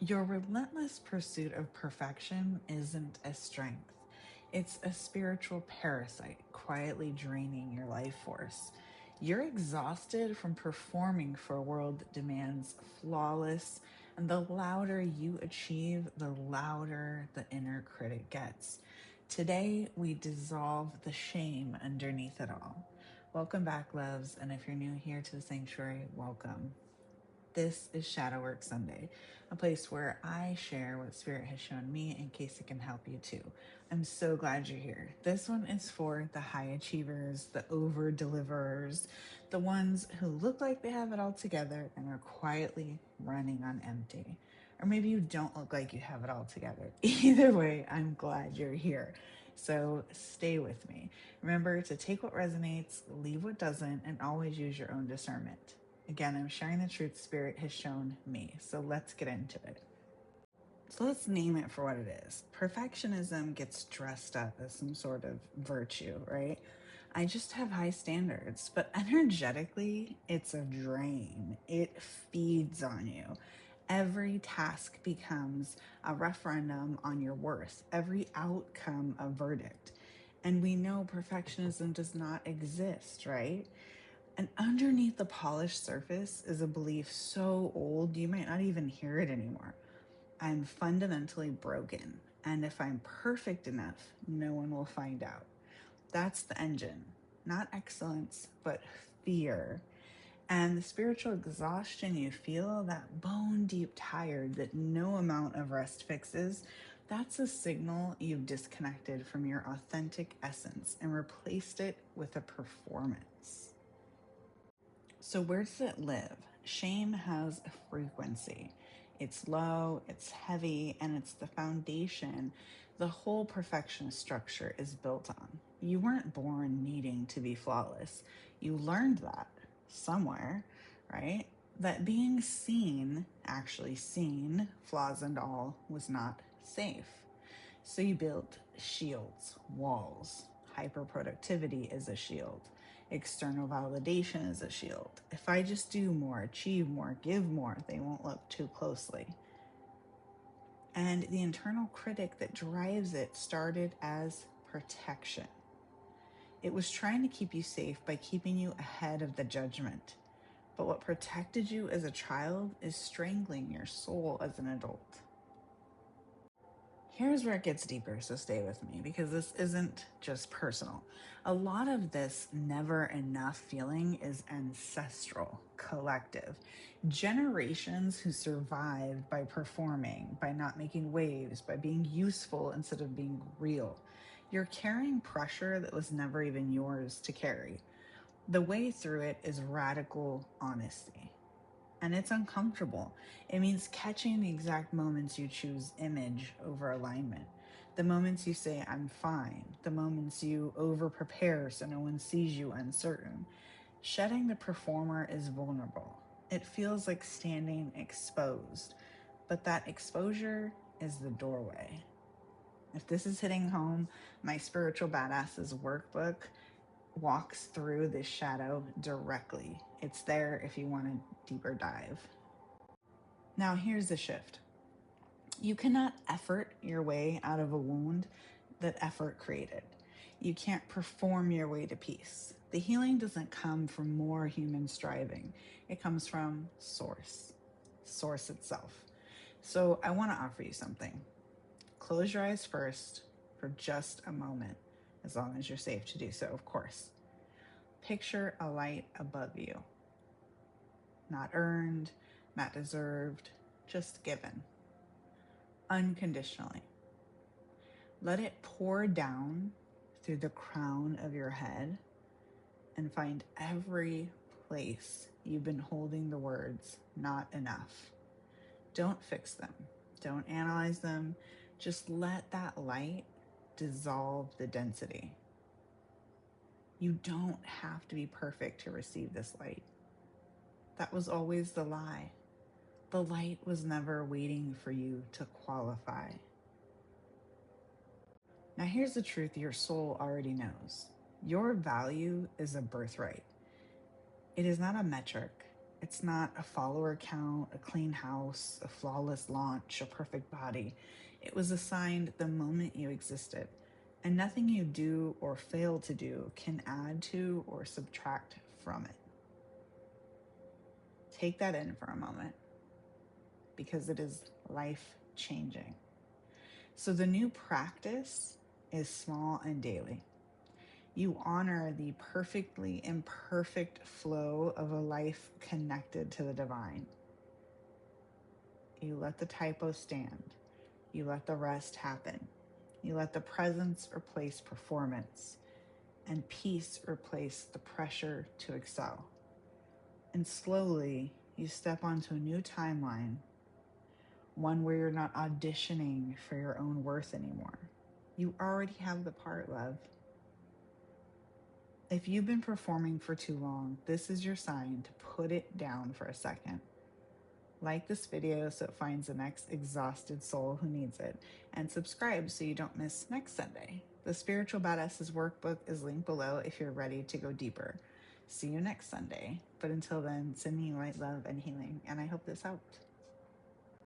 Your relentless pursuit of perfection isn't a strength. It's a spiritual parasite quietly draining your life force. You're exhausted from performing for a world that demands flawless, and the louder you achieve, the louder the inner critic gets. Today, we dissolve the shame underneath it all. Welcome back, loves, and if you're new here to the sanctuary, welcome. This is Shadow Work Sunday, a place where I share what Spirit has shown me in case it can help you too. I'm so glad you're here. This one is for the high achievers, the over deliverers, the ones who look like they have it all together and are quietly running on empty. Or maybe you don't look like you have it all together. Either way, I'm glad you're here. So stay with me. Remember to take what resonates, leave what doesn't, and always use your own discernment. Again, I'm sharing the truth Spirit has shown me. So let's get into it. So let's name it for what it is. Perfectionism gets dressed up as some sort of virtue, right? I just have high standards, but energetically, it's a drain. It feeds on you. Every task becomes a referendum on your worth, every outcome a verdict. And we know perfectionism does not exist, right? And underneath the polished surface is a belief so old you might not even hear it anymore. I'm fundamentally broken, and if I'm perfect enough, no one will find out. That's the engine. Not excellence, but fear. And the spiritual exhaustion you feel, that bone deep tired that no amount of rest fixes, that's a signal you've disconnected from your authentic essence and replaced it with a performance. So, where does it live? Shame has a frequency. It's low, it's heavy, and it's the foundation the whole perfectionist structure is built on. You weren't born needing to be flawless. You learned that somewhere, right? That being seen, actually seen, flaws and all, was not safe. So you built shields, walls. Hyperproductivity is a shield. External validation is a shield. If I just do more, achieve more, give more, they won't look too closely. And the internal critic that drives it started as protection. It was trying to keep you safe by keeping you ahead of the judgment. But what protected you as a child is strangling your soul as an adult. Here's where it gets deeper, so stay with me because this isn't just personal. A lot of this never enough feeling is ancestral, collective. Generations who survived by performing, by not making waves, by being useful instead of being real. You're carrying pressure that was never even yours to carry. The way through it is radical honesty. And it's uncomfortable. It means catching the exact moments you choose image over alignment. The moments you say, I'm fine. The moments you over prepare so no one sees you uncertain. Shedding the performer is vulnerable. It feels like standing exposed. But that exposure is the doorway. If this is hitting home, my Spiritual Badasses workbook walks through this shadow directly. It's there if you want a deeper dive. Now, here's the shift. You cannot effort your way out of a wound that effort created. You can't perform your way to peace. The healing doesn't come from more human striving. It comes from source itself. So I want to offer you something. Close your eyes first for just a moment, as long as you're safe to do so, of course. Picture a light above you. Not earned, not deserved, just given. Unconditionally. Let it pour down through the crown of your head and find every place you've been holding the words, not enough. Don't fix them. Don't analyze them. Just let that light dissolve the density. You don't have to be perfect to receive this light. That was always the lie. The light was never waiting for you to qualify. Now here's the truth your soul already knows. Your value is a birthright. It is not a metric. It's not a follower count, a clean house, a flawless launch, a perfect body. It was assigned the moment you existed, and nothing you do or fail to do can add to or subtract from it. Take that in for a moment, because it is life-changing. So the new practice is small and daily. You honor the perfectly imperfect flow of a life connected to the divine. You let the typo stand. You let the rest happen. You let the presence replace performance, and peace replace the pressure to excel. And slowly, you step onto a new timeline, one where you're not auditioning for your own worth anymore. You already have the part, love. If you've been performing for too long, this is your sign to put it down for a second. Like this video so it finds the next exhausted soul who needs it, and subscribe so you don't miss next Sunday. The Spiritual Badasses workbook is linked below if you're ready to go deeper. See you next Sunday. But until then, sending you light, love, and healing, and I hope this helped.